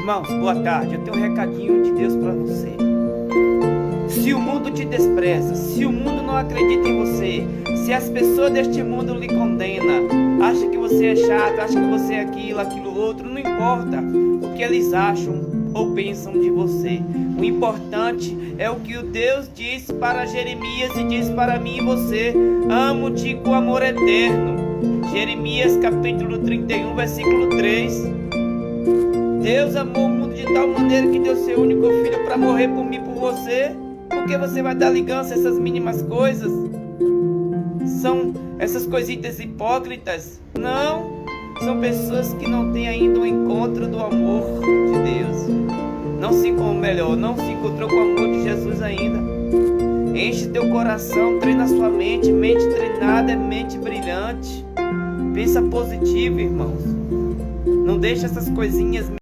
Irmãos, boa tarde. Eu tenho um recadinho de Deus para você. Se o mundo te despreza, se o mundo não acredita em você, se as pessoas deste mundo lhe condenam, acha que você é chato, acha que você é aquilo outro, não importa o que eles acham ou pensam de você. O importante é o que o Deus disse para Jeremias e diz para mim e você: amo-te com amor eterno. Jeremias capítulo 31, versículo 3. Deus amou o mundo de tal maneira que deu seu único filho para morrer por mim e por você. Por que você vai dar ligança a essas mínimas coisas? São essas coisitas hipócritas? Não, são pessoas que não têm ainda o encontro do amor de Deus. Não se encontrou com o amor de Jesus ainda. Enche teu coração, treina sua mente. Mente treinada é mente brilhante. Pensa positivo, irmãos. Não deixa essas coisinhas